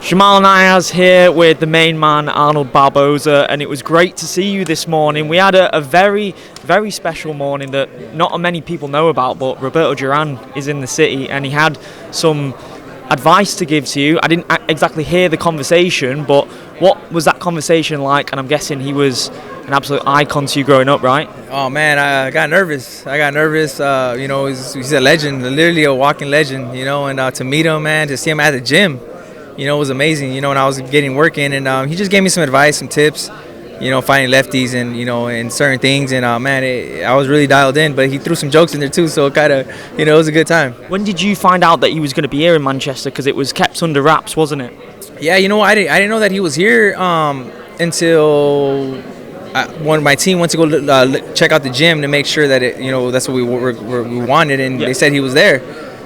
Jamal Niaz here with the main man, Arnold Barboza, and it was great to see you this morning. We had a very, very special morning that not many people know about, but Roberto Duran is in the city and he had some advice to give to you. I didn't exactly hear the conversation, but what was that conversation like? And I'm guessing he was an absolute icon to you growing up, right? Oh man, I got nervous. He's a legend, literally a walking legend, and to meet him, man, to see him at the gym, it was amazing, when I was getting work in, and he just gave me some advice, some tips, fighting lefties and, and certain things, and I was really dialed in, but he threw some jokes in there too, so it kind of, it was a good time. When did you find out that he was going to be here in Manchester? Because it was kept under wraps, wasn't it? Yeah, I didn't know that he was here until when my team went to go check out the gym to make sure that that's what we wanted, and they said he was there.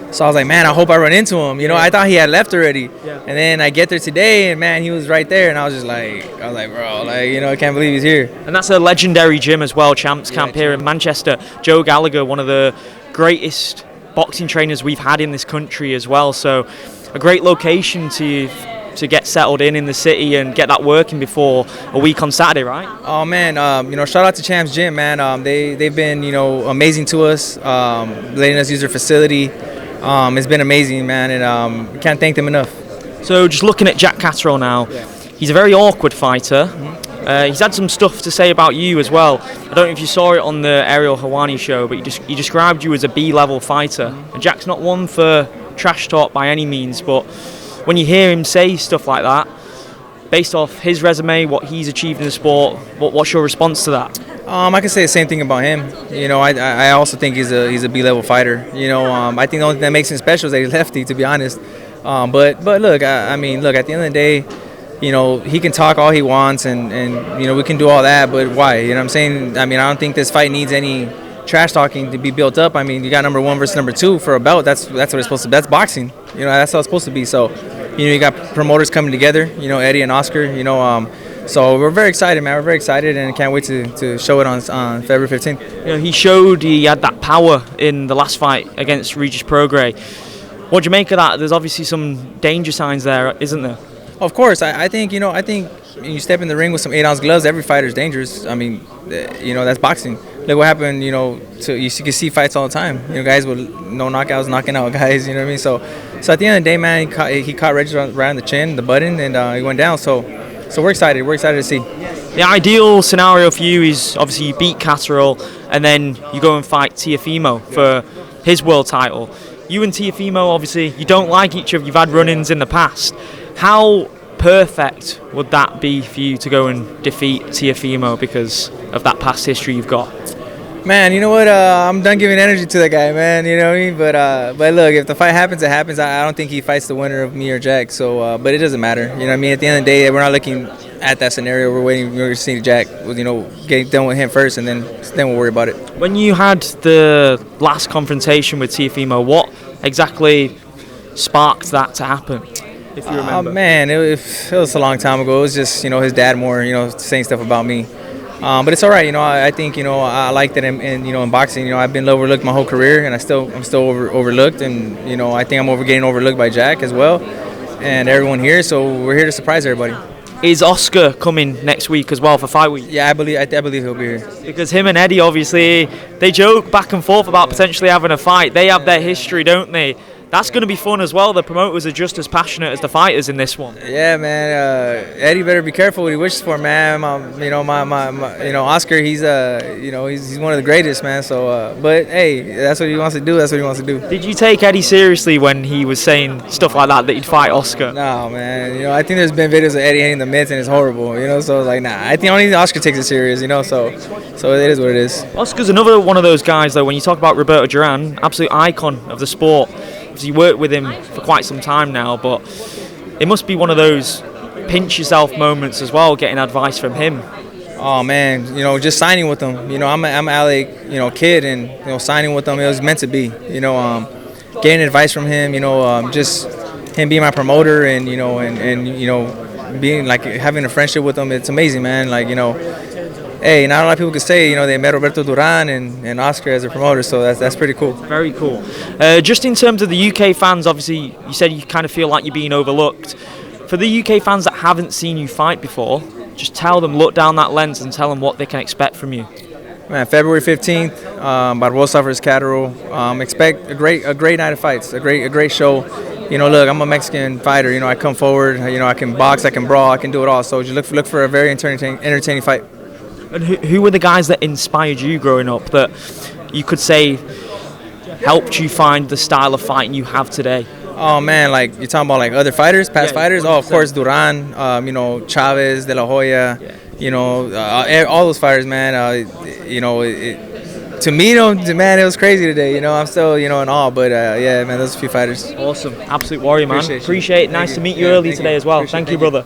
So I was like, man, I hope I run into him. I thought he had left already. Yeah. And then I get there today, and man, he was right there, and I was like, bro, I can't believe he's here. And that's a legendary gym as well, Champs Camp here in Manchester. Joe Gallagher, one of the greatest boxing trainers we've had in this country as well. So a great location to get settled in the city and get that working before a week on Saturday, right? Oh man, shout out to Champs Gym, man. They've been amazing to us, letting us use their facility. It's been amazing, man, and we can't thank them enough. So just looking at Jack Catterall now, he's a very awkward fighter. He's had some stuff to say about you as well. I don't know if you saw it on the Ariel Helwani show, but he described you as a B-level fighter. And Jack's not one for trash talk by any means, but when you hear him say stuff like that, based off his resume, what he's achieved in the sport, what's your response to that? I can say the same thing about him. I also think he's a B-level fighter. I think the only thing that makes him special is that he's lefty, to be honest. But look, at the end of the day, he can talk all he wants, and we can do all that. But why? You know what I'm saying? I don't think this fight needs any trash talking to be built up. You got number one versus number two for a belt. That's what it's supposed to be. That's boxing. That's how it's supposed to be. So, you got promoters coming together. Eddie and Oscar. So we're very excited, man. We're very excited, and can't wait to show it on February 15th. He showed he had that power in the last fight against Regis Prograis. What do you make of that? There's obviously some danger signs there, isn't there? Of course, I think when you step in the ring with some 8-ounce gloves, every fighter's dangerous. That's boxing. Look what happened. You can see fights all the time. Guys with no knockouts knocking out guys. You know what I mean? So at the end of the day, man, he caught Regis right on the chin, the button, and he went down. So we're excited. We're excited to see. The ideal scenario for you is obviously you beat Catterall and then you go and fight Teofimo for his world title. You and Teofimo, obviously, you don't like each other. You've had run-ins in the past. How perfect would that be for you to go and defeat Teofimo because of that past history you've got? Man, you know what? I'm done giving energy to that guy, man. You know what I mean? But look, if the fight happens, it happens. I don't think he fights the winner of me or Jack. So, but it doesn't matter. You know what I mean? At the end of the day, we're not looking at that scenario. We're waiting. We're seeing Jack. Get done with him first, and then we'll worry about it. When you had the last confrontation with Teofimo, what exactly sparked that to happen? If you remember. Man, it was a long time ago. It was just his dad more saying stuff about me. But it's all right, I think, I like that in boxing, I've been overlooked my whole career, and I'm still overlooked, and, I think I'm getting overlooked by Jack as well, and everyone here, so we're here to surprise everybody. Is Oscar coming next week as well for fight week? Yeah, I believe he'll be here. Because him and Eddie, obviously, they joke back and forth about potentially having a fight. They have their history, don't they? That's going to be fun as well. The promoters are just as passionate as the fighters in this one. Yeah, man. Eddie better be careful what he wishes for, man. Oscar, he's one of the greatest, man. So, but hey, that's what he wants to do. That's what he wants to do. Did you take Eddie seriously when he was saying stuff like that he'd fight Oscar? No, man. I think there's been videos of Eddie hitting the mitts and it's horrible. So like, nah. I think only Oscar takes it serious. So it is what it is. Oscar's another one of those guys, though. When you talk about Roberto Duran, absolute icon of the sport. You worked with him for quite some time now, but it must be one of those pinch yourself moments as well, getting advice from him. Oh man, just signing with him. I'm an LA, kid, and signing with him, it was meant to be. Getting advice from him. Just him being my promoter, and being like having a friendship with him. It's amazing, man. Hey, not a lot of people could say, they met Roberto Duran and Oscar as a promoter, so that's pretty cool. Very cool. Just in terms of the UK fans, obviously, you said you kind of feel like you're being overlooked. For the UK fans that haven't seen you fight before, just tell them, look down that lens and tell them what they can expect from you. Man, February 15th, Barboza vs. Catterall. Expect a great night of fights, a great show. You know, look, I'm a Mexican fighter. You know, I come forward. You know, I can box, I can brawl, I can do it all. So just look for a very entertaining fight. And who were the guys that inspired you growing up that you could say helped you find the style of fighting you have today? Oh man, like you're talking about like other fighters, past fighters. 100%. Oh, of course, Duran. You know, Chavez, De La Hoya. Yeah. You know, all those fighters, man. You know, to me, man, it was crazy today. You know, I'm still, in awe. But yeah, man, those are a few fighters. Awesome, absolute warrior, man. Appreciate it. Nice to meet you early today as well. Thank you, brother.